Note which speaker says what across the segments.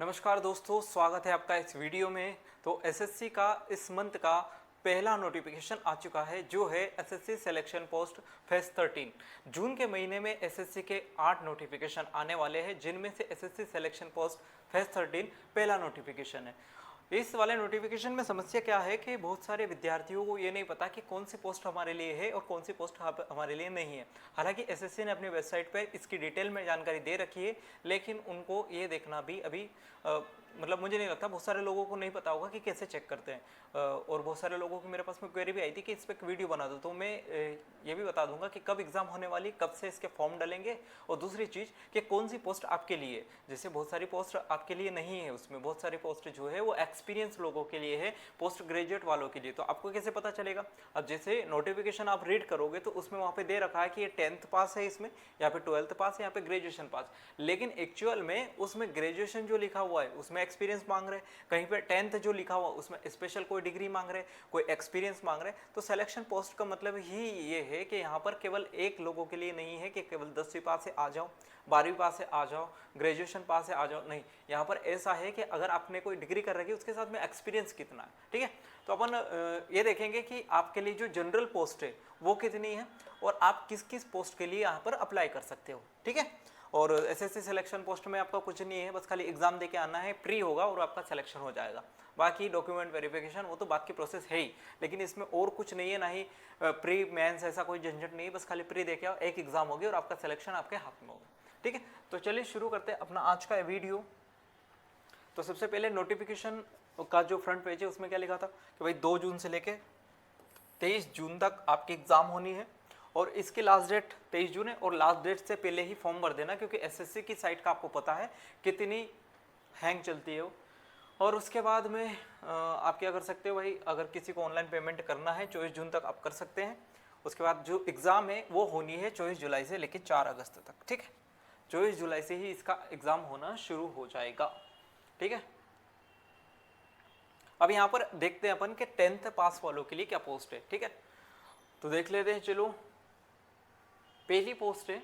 Speaker 1: नमस्कार दोस्तों, स्वागत है आपका इस वीडियो में। तो एसएससी का इस मंथ का पहला नोटिफिकेशन आ चुका है जो है एसएससी सिलेक्शन पोस्ट फेज 13। जून के महीने में एसएससी के 8 नोटिफिकेशन आने वाले हैं, जिनमें से एसएससी सिलेक्शन पोस्ट फेज 13 पहला नोटिफिकेशन है। इस वाले नोटिफिकेशन में समस्या क्या है कि बहुत सारे विद्यार्थियों को ये नहीं पता कि कौन सी पोस्ट हमारे लिए है और कौन सी पोस्ट हमारे लिए नहीं है। हालांकि एसएससी ने अपनी वेबसाइट पर इसकी डिटेल में जानकारी दे रखी है, लेकिन उनको ये देखना भी अभी मतलब मुझे नहीं लगता, बहुत सारे लोगों को नहीं पता होगा कि कैसे चेक करते हैं। और बहुत सारे लोगों की मेरे पास में क्वेरी भी आई थी कि इस पर एक वीडियो बना दो, तो मैं ये भी बता दूंगा कि कब एग्जाम होने वाली, कब से इसके फॉर्म डलेंगे, और दूसरी चीज़ कि कौन सी पोस्ट आपके लिए, जैसे बहुत सारी पोस्ट आपके लिए नहीं है, उसमें बहुत सारी पोस्ट जो है वो एक्सपीरियंस लोगों के लिए है, पोस्ट ग्रेजुएट वालों के लिए। तो आपको कैसे पता चलेगा? अब जैसे नोटिफिकेशन आप रीड करोगे तो उसमें वहाँ पे दे रखा है कि ये 10th पास है, इसमें यहाँ पे 12th पास है, यहाँ पे ग्रेजुएशन पास, लेकिन एक्चुअल में उसमें ग्रेजुएशन जो लिखा हुआ है उसमें एक्सपीरियंस मांग रहे हैं, कहीं पे 10th जो लिखा हुआ उसमें स्पेशल कोई डिग्री मांग रहे हैं, कोई एक्सपीरियंस मांग रहे हैं। तो सिलेक्शन पोस्ट का मतलब ही ये है कि यहाँ पर केवल एक लोगों के लिए नहीं है कि केवल 10वीं पास से आ जाओ, 12वीं पास से आ जाओ, ग्रेजुएशन पास से आ जाओ, नहीं। यहाँ पर ऐसा है कि अगर आपने कोई डिग्री कर रखी है उसके साथ में एक्सपीरियंस कितना है, ठीक है। तो अपन ये देखेंगे कि आपके लिए जो जनरल पोस्ट है वो कितनी है और आप किस किस पोस्ट के लिए यहाँ पर अप्लाई कर सकते हो, ठीक है। और एसएससी सिलेक्शन पोस्ट में आपका कुछ नहीं है, बस खाली एग्जाम देके आना है, प्री होगा और आपका सिलेक्शन हो जाएगा। बाकी डॉक्यूमेंट वेरिफिकेशन वो तो बात की प्रोसेस है ही, लेकिन इसमें और कुछ नहीं है, ना ही प्री मेंस ऐसा कोई झंझट नहीं है, बस खाली प्री देके आओ, एक एग्जाम होगी और आपका सिलेक्शन आपके हाथ में होगा, ठीक है। तो चलिए शुरू करते हैं अपना आज का वीडियो। तो सबसे पहले नोटिफिकेशन का जो फ्रंट पेज है उसमें क्या लिखा था कि भाई 2 जून से लेके 23 जून तक आपकी एग्जाम होनी है, और इसकी लास्ट डेट 23 जून है, और लास्ट डेट से पहले ही फॉर्म भर देना, क्योंकि एसएससी की साइट का आपको पता है कितनी हैंग चलती है वो। और उसके बाद में आप क्या कर सकते हो भाई, अगर किसी को ऑनलाइन पेमेंट करना है 24 जून तक आप कर सकते हैं। उसके बाद जो एग्ज़ाम है वो होनी है 24 जुलाई से लेकर 4 अगस्त तक, ठीक है। 24 जुलाई से ही इसका एग्ज़ाम होना शुरू हो जाएगा, ठीक है। अब यहाँ पर देखते हैं अपन के 10th पास वालों के लिए क्या पोस्ट है, ठीक है। तो देख लेते हैं, चलो। पहली पोस्ट है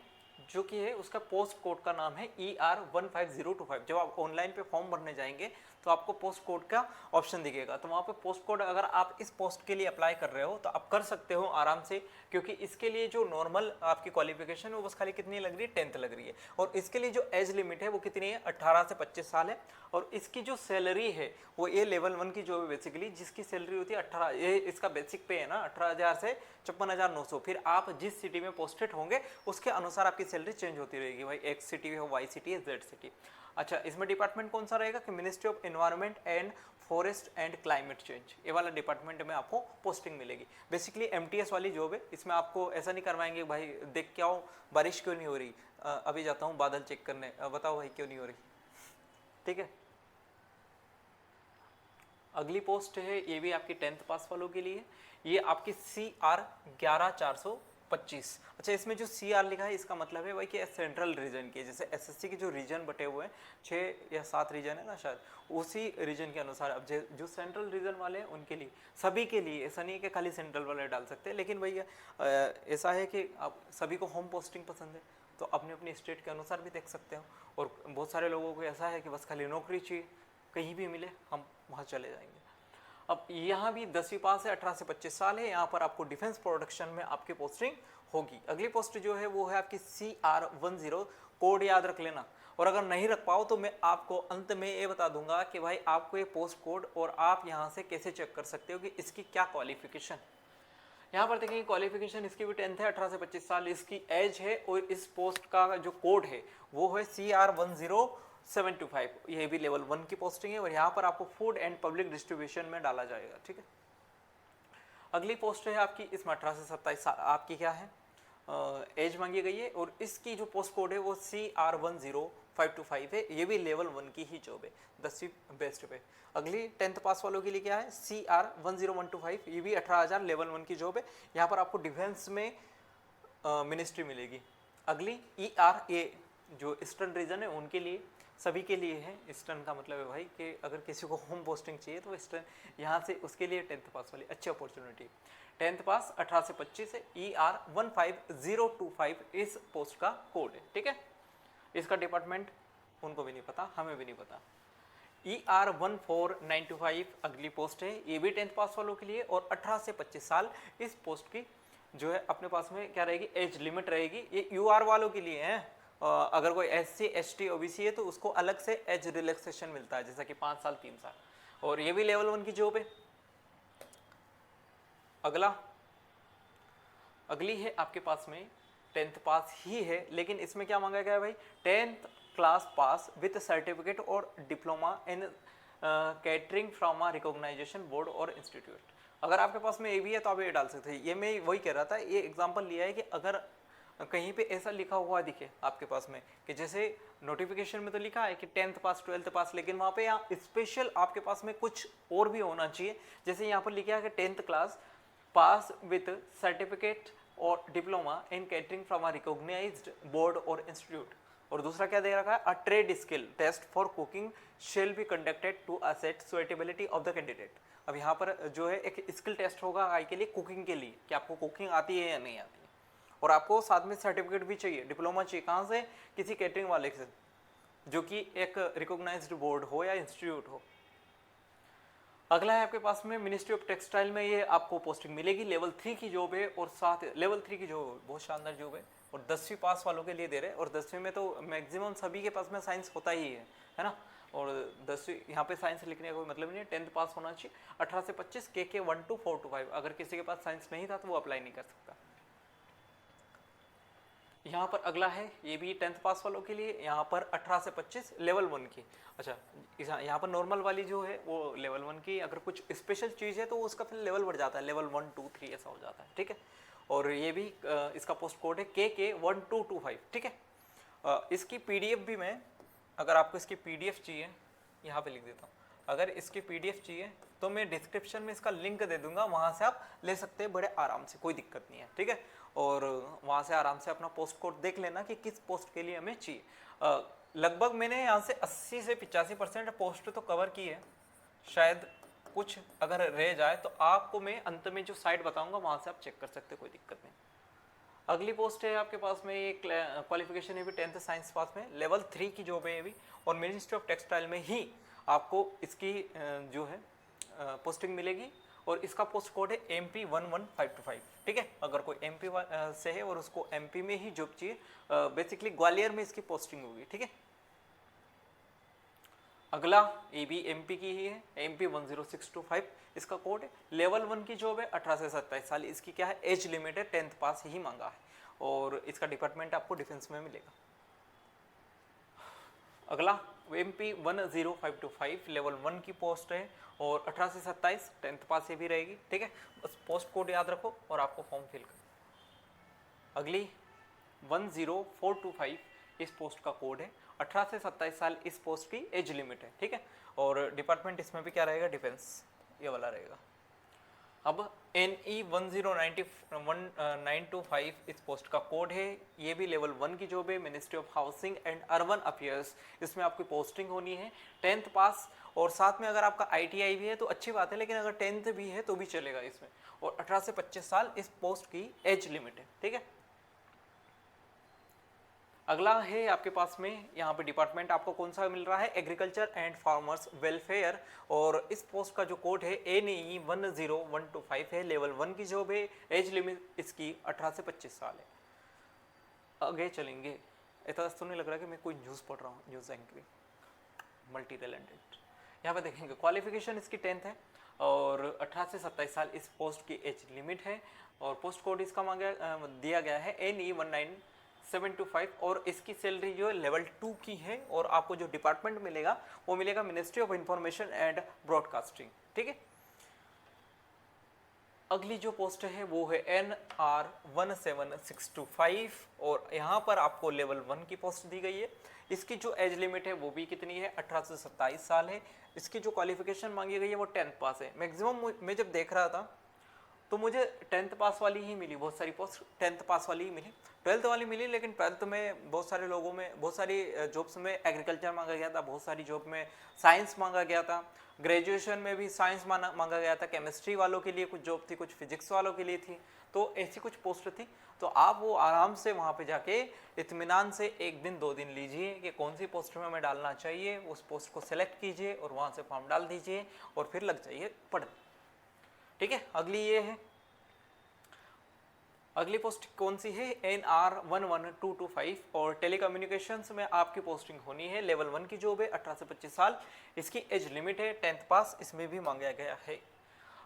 Speaker 1: जो कि है, उसका पोस्ट कोड का नाम है ER15025। जब आप ऑनलाइन पे फॉर्म भरने जाएंगे तो आपको पोस्ट कोड का ऑप्शन दिखेगा, तो वहाँ पे पोस्ट कोड, अगर आप इस पोस्ट के लिए अप्लाई कर रहे हो तो आप कर सकते हो आराम से, क्योंकि इसके लिए जो नॉर्मल आपकी क्वालिफिकेशन है वो बस खाली कितनी लग रही है, 10th लग रही है। और इसके लिए जो एज लिमिट है वो कितनी है, 18 से 25 साल है। और इसकी जो सैलरी है वो ये लेवल 1 की जो है बेसिकली, जिसकी सैलरी होती है 18, ये इसका बेसिक पे है ना, 18,000 से 56,900। फिर आप जिस सिटी में पोस्टेड होंगे उसके अनुसार आपकी सैलरी चेंज होती रहेगी भाई, एक्स सिटी हो, वाई सिटी है, जेड सिटी। अच्छा, इसमें डिपार्टमेंट कौन सा रहेगा कि ministry of environment and forest and climate change, ये वाला डिपार्टमेंट में आपको पोस्टिंग मिलेगी। बेसिकली एमटीएस वाली जॉब है, इसमें आपको ऐसा नहीं करवाएंगे भाई देख के आओ बारिश क्यों नहीं हो रही, अभी जाता हूँ बादल चेक करने, बताओ भाई क्यों नहीं हो रही, ठीक है। अगली पोस्ट है, ये भी आपकी 10th पास वालों के लिए, ये आपकी CR 11425। अच्छा, इसमें जो CR लिखा है इसका मतलब है भाई कि सेंट्रल रीजन की, जैसे एसएससी के जो रीजन बटे हुए हैं 6 या 7 रीजन है ना शायद, उसी रीजन के अनुसार अब जो सेंट्रल रीजन वाले हैं उनके लिए, सभी के लिए, ऐसा नहीं है कि खाली सेंट्रल वाले डाल सकते हैं, लेकिन भैया ऐसा है कि आप सभी को होम पोस्टिंग पसंद है तो अपने अपने स्टेट के अनुसार भी देख सकते हो। और बहुत सारे लोगों को ऐसा है कि बस खाली नौकरी चाहिए, कहीं भी मिले हम वहाँ चले जाएंगे। अब यहाँ भी 10वीं पास है, 18 से 25 साल है, यहाँ पर आपको डिफेंस प्रोडक्शन में आपकी पोस्टिंग होगी। अगली पोस्ट जो है वो है आपकी CR10, कोड याद रख लेना, और अगर नहीं रख पाओ तो मैं आपको अंत में ये बता दूंगा कि भाई आपको ये पोस्ट कोड और आप यहाँ से कैसे चेक कर सकते हो कि इसकी क्या क्वालिफिकेशन। यहाँ पर देखेंगे क्वालिफिकेशन इसकी भी 10th है, 18 से 25 साल इसकी एज है, और इस पोस्ट का जो कोड है वो है CR10725, ये भी लेवल 1 की पोस्टिंग है, और यहाँ पर आपको फूड एंड पब्लिक डिस्ट्रीब्यूशन में डाला जाएगा, ठीक है। अगली पोस्ट है आपकी, इसमें 18 से 27 साल आपकी क्या है एज मांगी गई है, और इसकी जो पोस्ट कोड है वो CR10525 है, ये भी लेवल 1 की ही जॉब है, 10वीं बेस्ट पे। अगली 10th पास वालों के लिए क्या है, CR10125, ये भी 18,000 लेवल 1 की जॉब है, यहाँ पर आपको डिफेंस में मिनिस्ट्री मिलेगी। अगली ERA जो ईस्टर्न रीजन है उनके लिए, सभी के लिए है, ईस्टर्न का मतलब है भाई कि अगर किसी को होम पोस्टिंग चाहिए तो ईस्टर्न यहाँ से, उसके लिए 10th पास वाली अच्छी अपॉर्चुनिटी। 10th पास 18 से 25 है, ER15025 इस पोस्ट का कोड है, ठीक है। इसका डिपार्टमेंट उनको भी नहीं पता, हमें भी नहीं पता। ER14925 अगली पोस्ट है, ये भी 10th पास वालों के लिए और 18 से 25 साल इस पोस्ट की जो है अपने पास में क्या रहेगी, एज लिमिट रहेगी। ये यूआर वालों के लिए है। अगर कोई SC ST OBC है तो उसको अलग से एज रिलैक्सेशन मिलता है, जैसा कि 5 साल 3 साल, और ये भी लेवल 1 की जॉब है। अगली है आपके पास में 10th पास ही है, लेकिन इसमें क्या मांगा गया है भाई, 10th class pass with certificate और diploma in catering from a recognisation board और इंस्टीट्यूट। अगर आपके पास में ये भी है तो आप ये डाल सकते हैं। ये मैं वही कह रहा था, ये एग्जांपल लिया है कि अगर कहीं पे ऐसा लिखा हुआ दिखे आपके पास में कि जैसे नोटिफिकेशन में तो लिखा है कि 10th पास 12th पास, लेकिन वहाँ पे यहाँ स्पेशल आपके पास में कुछ और भी होना चाहिए। जैसे यहाँ पर लिखा है कि 10th class pass with certificate और diploma in catering from a recognised board और इंस्टीट्यूट। और दूसरा क्या दे रखा है, a trade skill test for cooking shall be conducted to assess suitability of the candidate. अब यहाँ पर जो है एक स्किल टेस्ट होगा आई के लिए, कुकिंग के लिए, कि आपको कुकिंग आती है या नहीं आती है, और आपको साथ में सर्टिफिकेट भी चाहिए, डिप्लोमा चाहिए। कहाँ से, किसी कैटरिंग वाले से जो कि एक रिकॉग्नाइज्ड बोर्ड हो या इंस्टीट्यूट हो। अगला है आपके पास में मिनिस्ट्री ऑफ टेक्सटाइल में ये आपको पोस्टिंग मिलेगी, लेवल 3 की जॉब है, और साथ लेवल 3 की जॉब बहुत शानदार जॉब है, और 10वीं पास वालों के लिए दे रहे हैं। और 10वीं में तो मैक्सिमम सभी के पास में साइंस होता ही है ना, और 10वीं यहाँ पे साइंस लिखने का कोई मतलब नहीं है, 10th पास होना चाहिए। 18 से 25 KK 1 to 4 to 5, अगर किसी के पास साइंस नहीं था तो वो अप्लाई नहीं कर सकता। यहाँ पर अगला है, ये भी 10th पास वालों के लिए, यहाँ पर 18 से 25 लेवल 1 की। अच्छा, यहाँ पर नॉर्मल वाली जो है वो लेवल 1 की, अगर कुछ स्पेशल चीज़ है तो उसका फिर लेवल बढ़ जाता है, लेवल 1 2 3 ऐसा हो जाता है, ठीक है। और ये भी इसका पोस्ट कोड है KK 1225, ठीक है। इसकी PDF भी मैं, अगर आपको इसकी PDF चाहिए, यहाँ पे लिख देता हूँ, अगर इसकी PDF चाहिए तो मैं डिस्क्रिप्शन में इसका लिंक दे दूंगा, वहाँ से आप ले सकते हैं बड़े आराम से, कोई दिक्कत नहीं है, ठीक है। और वहाँ से आराम से अपना पोस्ट कोड देख लेना कि किस पोस्ट के लिए हमें चाहिए। लगभग मैंने यहाँ से 80 से 85% पोस्ट तो कवर की है, शायद कुछ अगर रह जाए तो आपको मैं अंत में जो साइट बताऊंगा वहाँ से आप चेक कर सकते हैं, कोई दिक्कत नहीं। अगली पोस्ट है आपके पास में, ये क्वालिफिकेशन है भी 10th साइंस पास में, लेवल 3 की जॉब है ये भी, और मिनिस्ट्री ऑफ टेक्सटाइल में ही आपको इसकी जो है पोस्टिंग मिलेगी, और इसका पोस्ट कोड है MP 11525, ठीक है। अगर कोई MP से है और उसको MP में ही जॉब चाहिए, बेसिकली ग्वालियर में इसकी पोस्टिंग होगी, ठीक है। अगला ये भी MP की ही है, MP 10625 इसका कोड है, लेवल 1 की जॉब है, 18 से 27 साल इसकी क्या है, एज लिमिट है, 10th पास ही मांगा है, और इसका डिपार्टमेंट आपको डिफेंस में मिलेगा। अगला MP 10525 लेवल 1 की पोस्ट है, और 18 से 27 10th पास से भी रहेगी, ठीक है। बस पोस्ट कोड याद रखो और आपको फॉर्म फिल करो। अगली 10425 इस पोस्ट का कोड है, 18 से 27 साल इस पोस्ट की एज लिमिट है, ठीक है। और डिपार्टमेंट इसमें भी क्या रहेगा, डिफेंस ये वाला रहेगा। अब NE 10925 इस पोस्ट का कोड है, ये भी लेवल 1 की जॉब है, ministry of housing and urban affairs, इसमें आपकी पोस्टिंग होनी है, 10th पास, और साथ में अगर आपका ITI भी है तो अच्छी बात है, लेकिन अगर 10th भी है तो भी चलेगा इसमें, और 18 से 25 साल इस पोस्ट की एज लिमिट है, ठीक है। अगला है आपके पास में, यहाँ पे डिपार्टमेंट आपको कौन सा मिल रहा है, एग्रीकल्चर एंड फार्मर्स वेलफेयर, और इस पोस्ट का जो कोड है NE 10125 है, लेवल 1 की जॉब है, एज लिमिट इसकी 18 से 25 साल है। आगे चलेंगे, ऐसा तो नहीं लग रहा कि मैं कोई न्यूज़ पढ़ रहा हूँ, न्यूज़ एंकरिंग, मल्टी टैलेंटेड। यहाँ पे देखेंगे क्वालिफिकेशन इसकी 10th है, और 18 से 27 साल इस पोस्ट की एज लिमिट है, और पोस्ट कोड इसका मांगा दिया गया है NE 19725, और इसकी सैलरी जो है लेवल 2 की है, और आपको जो डिपार्टमेंट मिलेगा वो मिलेगा ministry of information and broadcasting, ठीक है। अगली जो पोस्ट है वो है NR 17625, और यहाँ पर आपको लेवल 1 की पोस्ट दी गई है। इसकी जो एज लिमिट है वो भी कितनी है, 18 से 27 साल है। इसकी जो क्वालिफिकेशन मांगी गई है वो 10th पास है। मैक्सिमम मैं जब देख रहा था तो मुझे 10th पास वाली ही मिली, बहुत सारी पोस्ट 10th पास वाली ही मिली, 12th वाली मिली, लेकिन 12th में बहुत सारे लोगों में, बहुत सारी जॉब्स में एग्रीकल्चर मांगा गया था, बहुत सारी जॉब में साइंस मांगा गया था, ग्रेजुएशन में भी साइंस मांगा गया था, केमिस्ट्री वालों के लिए कुछ जॉब थी, कुछ फिजिक्स वालों के लिए थी, तो ऐसी कुछ पोस्ट थी। तो आप वो आराम से वहाँ पे जाके इत्मीनान से 1 दिन 2 दिन लीजिए कि कौन सी पोस्ट में हमें डालना चाहिए, उस पोस्ट को सिलेक्ट कीजिए और वहाँ से फॉर्म डाल दीजिए और फिर लग जाइए पढ़ने। ठीक है, अगली ये है, अगली पोस्ट कौन सी है, NR 11225 और टेलीकम्युनिकेशंस में आपकी पोस्टिंग होनी है, लेवल 1 की जॉब है, 18 से 25 साल, इसकी एज लिमिट है 10th पास, इसमें भी मांगा गया है।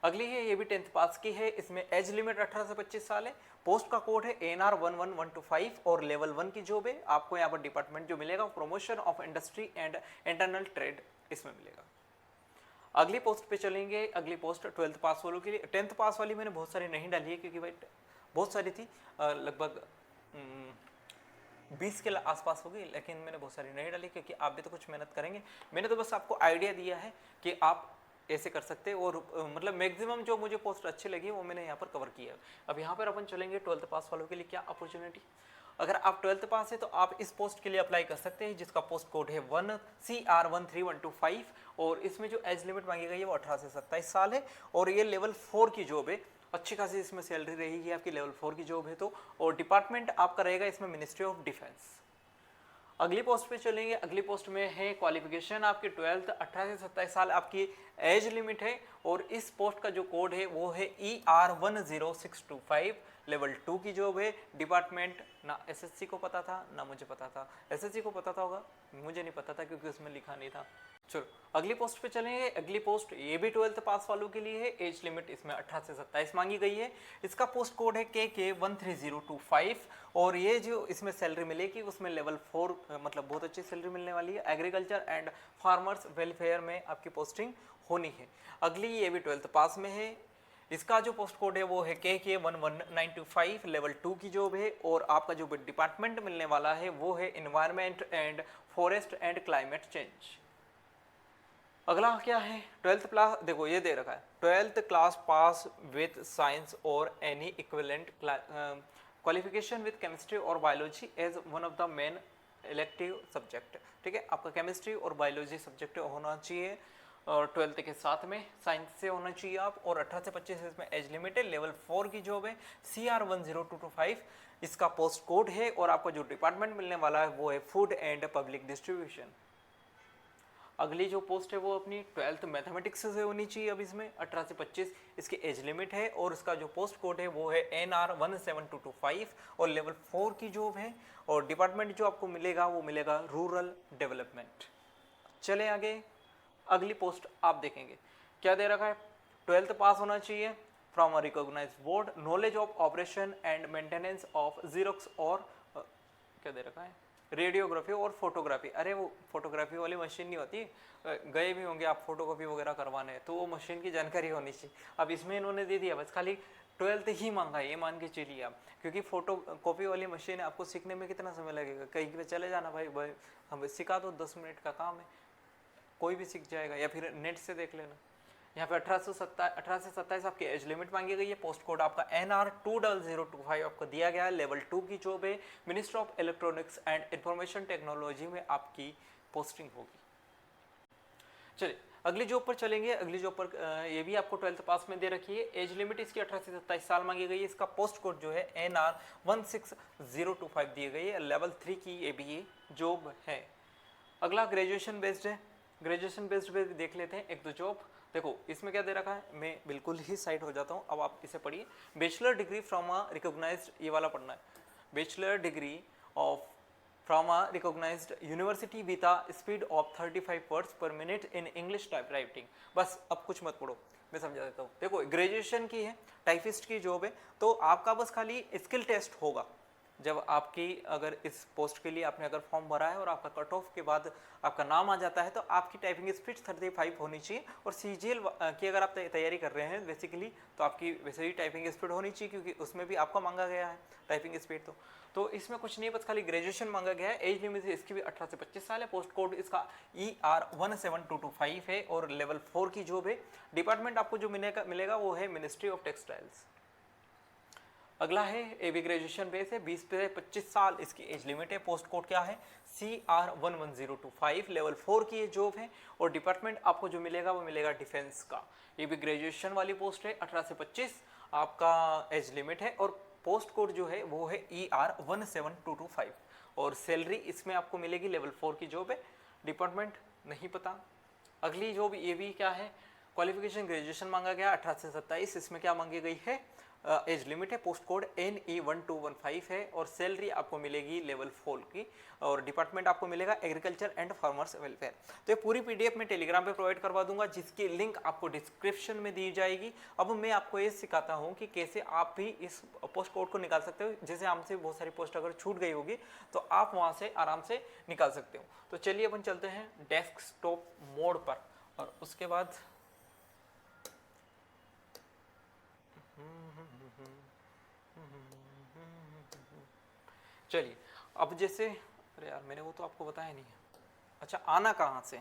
Speaker 1: अगली है, ये भी 10th पास की है, इसमें एज लिमिट 18 से 25 साल है, पोस्ट का कोड है NR 11125 और लेवल 1 की जॉब है। आपको यहाँ पर डिपार्टमेंट जो मिलेगा promotion of industry and internal trade, इसमें मिलेगा। अगली पोस्ट पे चलेंगे, अगली पोस्ट 12th पास वालों के लिए। 10th पास वाली मैंने बहुत सारी नहीं डाली है क्योंकि भाई बहुत सारी थी, लगभग 20 के आसपास हो गई, लेकिन मैंने बहुत सारी नहीं डाली क्योंकि आप भी तो कुछ मेहनत करेंगे। मैंने तो बस आपको आइडिया दिया है कि आप ऐसे कर सकते हैं और मतलब मैक्सिमम जो मुझे पोस्ट अच्छी लगी वो मैंने यहाँ पर कवर किया है। अब यहाँ पर अपन चलेंगे 12th पास वालों के लिए क्या अपॉर्चुनिटी। अगर आप 12th पास है तो आप इस पोस्ट के लिए अप्लाई कर सकते हैं जिसका पोस्ट कोड है 1CR13125 और इसमें जो एज लिमिट मांगी गई है वो 18 से 27 साल है और ये लेवल 4 की जॉब है। अच्छी खासी इसमें सैलरी रहेगी आपकी, लेवल 4 की जॉब है तो। और डिपार्टमेंट आपका रहेगा इसमें मिनिस्ट्री ऑफ डिफेंस। अगली पोस्ट पे चलेंगे, अगली पोस्ट में है क्वालिफिकेशन आपकी 12th, 18 से 27 साल आपकी एज लिमिट है और इस पोस्ट का जो कोड है वो है ER10625, लेवल 2 की जॉब है। डिपार्टमेंट ना SSC को पता था ना मुझे पता था, SSC को पता था होगा, मुझे नहीं पता था क्योंकि उसमें लिखा नहीं था। चलो अगली पोस्ट पे चलेंगे, अगली पोस्ट ये भी 12th पास वालों के लिए है, एज लिमिट इसमें 18 से 27 मांगी गई है। इसका पोस्ट कोड है KK13025 और ये जो इसमें सैलरी मिलेगी उसमें लेवल 4 मतलब बहुत अच्छी सैलरी मिलने वाली है। एग्रीकल्चर एंड फार्मर्स वेलफेयर में आपकी पोस्टिंग होनी है। अगली ये भी 12th पास में है, इसका जो पोस्ट कोड है वो है KK11925, लेवल 2 की जॉब है और आपका जो डिपार्टमेंट मिलने वाला है वो है environment and forest and climate change. अगला क्या है, 12th क्लास, देखो ये दे रखा है 12th class pass with science और any equivalent qualification with chemistry और biology as one of the main elective subject. ठीक है, आपका केमिस्ट्री और बायोलॉजी सब्जेक्ट होना चाहिए और 12th के साथ में साइंस से होना चाहिए आप। और 18 से 25 इसमें एज लिमिट है, लेवल 4 की जॉब है, CR10225 इसका पोस्ट कोड है और आपका जो डिपार्टमेंट मिलने वाला है वो है फूड एंड पब्लिक डिस्ट्रीब्यूशन। अगली जो पोस्ट है वो अपनी 12th मैथमेटिक्स से होनी चाहिए। अब इसमें 18 से 25 इसकी एज लिमिट है और इसका जो पोस्ट कोड है वो है NR17225 और लेवल 4 की जॉब है और डिपार्टमेंट जो आपको मिलेगा वो मिलेगा रूरल डेवलपमेंट। चले आगे, अगली पोस्ट आप देखेंगे क्या दे रखा है, 12th पास होना चाहिए from a recognised board, knowledge of operation and maintenance of xerox और क्या दे रखा है, रेडियोग्राफी और फोटोग्राफी। अरे वो फोटोग्राफी वाली मशीन नहीं होती, गए भी होंगे आप फोटोकॉपी वगैरह करवाने, तो वो मशीन की जानकारी होनी चाहिए। अब इसमें इन्होंने दे दिया बस खाली 12th ही मांगा है, ये मान के चलिए आप, क्योंकि फोटो कॉपी वाली मशीन आपको सीखने में कितना समय लगेगा, कहीं पे चले जाना भाई हम सिखा दो, 10 मिनट का काम है, कोई भी सीख जाएगा या फिर नेट से देख लेना। यहाँ पे 18 से 27 आपकी एज लिमिट मांगी गई है, पोस्ट कोड आपका NR20025 आपको दिया गया है, लेवल 2 की जॉब है, minister of electronics and information technology में आपकी पोस्टिंग होगी। चलिए अगली जॉब पर चलेंगे, अगली जॉब पर ये भी आपको 12th पास में दे रखी है, एज लिमिट इसकी 18 से 27 साल मांगी गई है, इसका पोस्ट कोड जो है NR16025 दी गई है, लेवल 3 की ये भी जॉब है। अगला ग्रेजुएशन बेस्ड है, ग्रेजुएशन बेस्ड पे देख लेते हैं एक दो जॉब। देखो इसमें क्या दे रखा है, मैं बिल्कुल ही साइड हो जाता हूँ, अब आप इसे पढ़िए। Bachelor degree from a recognised, ये वाला पढ़ना है, bachelor degree of from a recognised university with a speed of 35 words per minute in English type writing. बस अब कुछ मत पढ़ो, मैं समझा देता हूँ। देखो ग्रेजुएशन की है, टाइपिस्ट की जॉब है, तो आपका बस खाली स्किल टेस्ट होगा। जब आपकी अगर इस पोस्ट के लिए आपने अगर फॉर्म भरा है और आपका कट ऑफ के बाद आपका नाम आ जाता है तो आपकी टाइपिंग स्पीड 35 होनी चाहिए। और CGL की अगर आप तैयारी कर रहे हैं बेसिकली तो आपकी वैसे ही टाइपिंग स्पीड होनी चाहिए, क्योंकि उसमें भी आपका मांगा गया है टाइपिंग स्पीड। तो इसमें कुछ नहीं, बस खाली ग्रेजुएशन मांगा गया है। एज लिमिट इसकी भी 18 से 25 साल है, पोस्ट कोड इसका ER17225 है और लेवल 4 की जॉब है। डिपार्टमेंट आपको जो मिलेगा वो है मिनिस्ट्री ऑफ टेक्सटाइल्स। अगला है एबी ग्रेजुएशन बेस है, 20 से 25 साल इसकी एज लिमिट है। पोस्ट कोड क्या है CR11025, लेवल 4 की ये जॉब है और डिपार्टमेंट आपको जो मिलेगा वो मिलेगा डिफेंस का। एबी ग्रेजुएशन वाली पोस्ट है, 18 से 25 आपका एज लिमिट है और पोस्ट कोड जो है वो है ER17225 और सैलरी इसमें आपको मिलेगी, लेवल 4 की जॉब है, डिपार्टमेंट नहीं पता। अगली जॉब ये भी क्या है, क्वालिफिकेशन ग्रेजुएशन मांगा गया 18 से 27, इसमें क्या मांगी गई है, एज लिमिट है, पोस्ट कोड NE1215 है और सैलरी आपको मिलेगी लेवल 4 की और डिपार्टमेंट आपको मिलेगा एग्रीकल्चर एंड फार्मर्स वेलफेयर। तो ये पूरी PDF मैं टेलीग्राम पे प्रोवाइड करवा दूंगा जिसकी लिंक आपको डिस्क्रिप्शन में दी जाएगी। अब मैं आपको ये सिखाता हूँ कि कैसे आप भी इस पोस्ट कोड को निकाल सकते हो। जैसे हमसे बहुत सारी पोस्ट अगर छूट गई होगी तो आप वहाँ से आराम से निकाल सकते हो। तो चलिए अपन चलते हैं डेस्कटॉप मोड पर और उसके बाद चलिए अब जैसे, अरे यार मैंने वो तो आपको बताया नहीं है। अच्छा आना कहाँ से,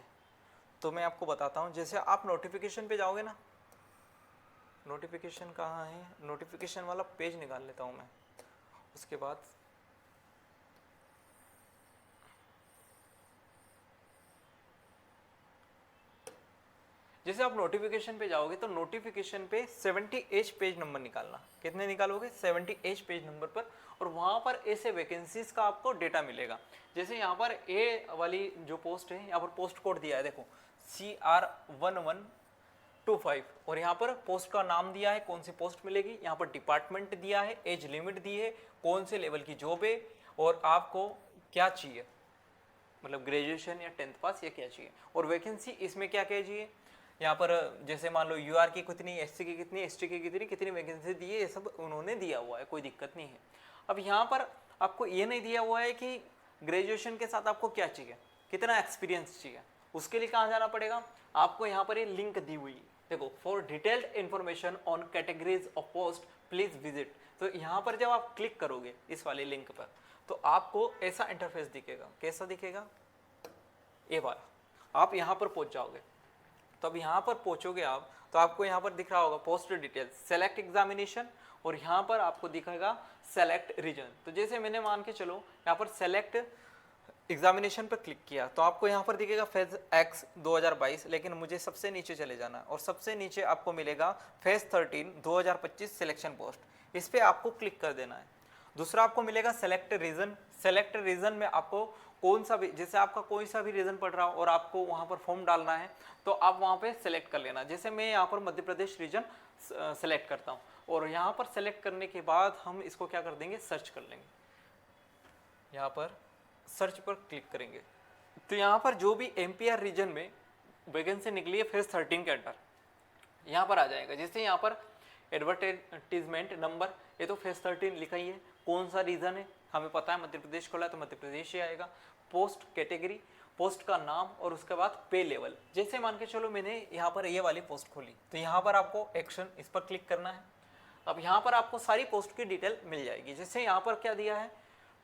Speaker 1: तो मैं आपको बताता हूँ। जैसे आप नोटिफिकेशन पे जाओगे ना, नोटिफिकेशन कहाँ है, नोटिफिकेशन वाला पेज निकाल लेता हूँ मैं। उसके बाद जैसे आप नोटिफिकेशन पे जाओगे तो नोटिफिकेशन पे 70H पेज नंबर निकालना। कितने निकालोगे, 70H पेज नंबर पर, और वहाँ पर ऐसे वैकेंसीज का आपको डेटा मिलेगा। जैसे यहाँ पर ए वाली जो पोस्ट है, यहाँ पर पोस्ट कोड दिया है देखो CR1125 और यहाँ पर पोस्ट का नाम दिया है, कौन सी पोस्ट मिलेगी, यहाँ पर डिपार्टमेंट दिया है, एज लिमिट दी है, कौन से लेवल की जॉब है और आपको क्या चाहिए, मतलब ग्रेजुएशन या 10th पास या क्या चाहिए, और वैकेंसी इसमें क्या क्या चाहिए। यहाँ पर जैसे मान लो UR की कितनी, SC की कितनी, ST की कितनी कितनी वैकेंसी दी है, ये सब उन्होंने दिया हुआ है, कोई दिक्कत नहीं है। अब यहाँ पर आपको ये नहीं दिया हुआ है कि ग्रेजुएशन के साथ आपको क्या चाहिए, कितना एक्सपीरियंस चाहिए। उसके लिए कहाँ जाना पड़ेगा, आपको यहाँ पर ये लिंक दी हुई देखो, for detailed information on categories of post please visit. तो यहाँ पर जब आप क्लिक करोगे इस वाले लिंक पर तो आपको ऐसा इंटरफेस दिखेगा। कैसा दिखेगा, ये वाला। आप यहाँ पर पहुँच जाओगे, तो अब यहाँ पर पहुँचोगे आप तो आपको यहाँ पर दिख रहा होगा पोस्ट डिटेल्स, सेलेक्ट एग्जामिनेशन, और यहाँ पर आपको दिखेगा सेलेक्ट रीजन। तो जैसे मैंने मान के चलो यहाँ पर सेलेक्ट एग्जामिनेशन पर क्लिक किया तो आपको यहाँ पर दिखेगा फेज X 2022, लेकिन मुझे सबसे नीचे चले जाना और सबसे नीचे आपको मिलेगा फेज 13 2025 सिलेक्शन पोस्ट। इस पर आपको क्लिक कर देना है। दूसरा आपको मिलेगा सेलेक्ट रीजन। सेलेक्ट रीजन में आपको कौन सा भी, जैसे आपका कोई सा भी रीजन पड़ रहा हो और आपको वहाँ पर फॉर्म डालना है तो आप वहाँ पे सेलेक्ट कर लेना। जैसे मैं यहाँ पर मध्य प्रदेश रीजन सेलेक्ट करता हूँ और यहाँ पर सेलेक्ट करने के बाद हम इसको क्या कर देंगे, सर्च कर लेंगे। यहाँ पर सर्च पर क्लिक करेंगे तो यहाँ पर जो भी MPR रीजन में वैकेंसी निकली है फेज 13 के अंडर यहाँ पर आ जाएगा। जैसे यहाँ पर एडवर्टाइजमेंट नंबर, ये तो फेज 13 लिखा ही है, कौन सा रीजन है हमें पता है, मध्य प्रदेश खोला है तो मध्य प्रदेश ही आएगा। पोस्ट कैटेगरी, पोस्ट का नाम और उसके बाद पे लेवल। जैसे मान के चलो मैंने यहाँ पर ये वाली पोस्ट खोली तो यहाँ पर आपको एक्शन, इस पर क्लिक करना है। अब यहाँ पर आपको सारी पोस्ट की डिटेल मिल जाएगी। जैसे यहाँ पर क्या दिया है,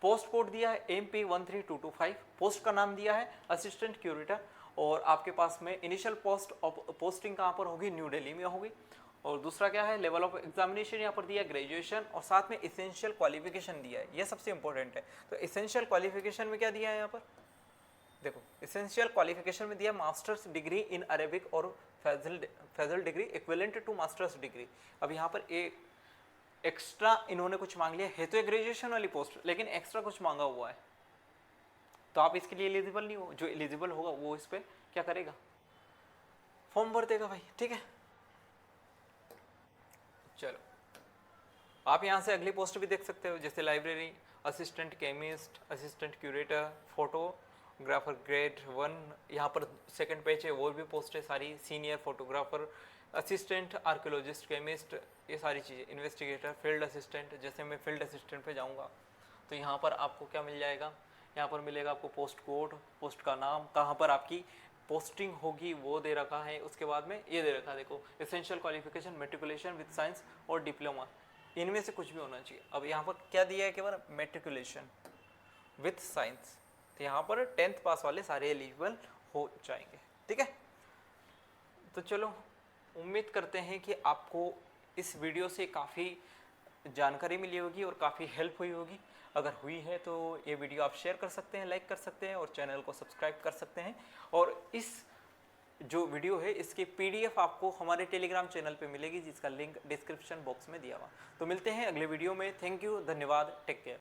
Speaker 1: पोस्ट कोड दिया है MP13225, पोस्ट का नाम दिया है असिस्टेंट क्यूरेटर, और आपके पास में इनिशियल पोस्टिंग कहाँ पर होगी, न्यू दिल्ली में होगी। और दूसरा क्या है, लेवल ऑफ एग्जामिनेशन यहाँ पर दिया ग्रेजुएशन, और साथ में इसेंशियल क्वालिफिकेशन दिया है, ये सबसे इंपॉर्टेंट है। तो इसेंशियल क्वालिफिकेशन में क्या दिया है यहाँ पर देखो, इसेंशियल क्वालिफिकेशन में दिया मास्टर्स डिग्री इन अरेबिक और Fazil degree equivalent to masters degree. अब यहाँ पर एक्स्ट्रा इन्होंने कुछ मांग लिया है तो ये ग्रेजुएशन वाली पोस्ट, लेकिन एक्स्ट्रा कुछ मांगा हुआ है तो आप इसके लिए एलिजिबल नहीं हो। जो एलिजिबल होगा वो इस पर क्या करेगा, फॉर्म भर देगा भाई, ठीक है। चलो आप यहाँ से अगली पोस्ट भी देख सकते हो, जैसे library assistant chemist, assistant curator, photographer grade 1, यहाँ पर सेकंड पेज है, वो भी पोस्ट है सारी, senior photographer, assistant archaeologist, chemist, ये सारी चीज़ें, इन्वेस्टिगेटर, फील्ड असिस्टेंट। जैसे मैं फील्ड असिस्टेंट पे जाऊँगा तो यहाँ पर आपको क्या मिल जाएगा, यहाँ पर मिलेगा आपको पोस्ट कोड, पोस्ट का नाम, कहाँ पर आपकी पोस्टिंग होगी वो दे रखा है। उसके बाद में ये दे रखा है देखो, essential qualification matriculation with science और डिप्लोमा, इनमें से कुछ भी होना चाहिए। अब यहाँ पर क्या दिया है केवल मेट्रिकुलेशन विद साइंस, तो यहाँ पर 10th पास वाले सारे एलिजिबल हो जाएंगे, ठीक है। तो चलो उम्मीद करते हैं कि आपको इस वीडियो से काफ़ी जानकारी मिली होगी और काफ़ी हेल्प हुई होगी। अगर हुई है तो ये वीडियो आप शेयर कर सकते हैं, लाइक कर सकते हैं और चैनल को सब्सक्राइब कर सकते हैं। और इस जो वीडियो है इसकी PDF आपको हमारे टेलीग्राम चैनल पे मिलेगी, जिसका लिंक डिस्क्रिप्शन बॉक्स में दिया हुआ। तो मिलते हैं अगले वीडियो में। थैंक यू, धन्यवाद, टेक केयर।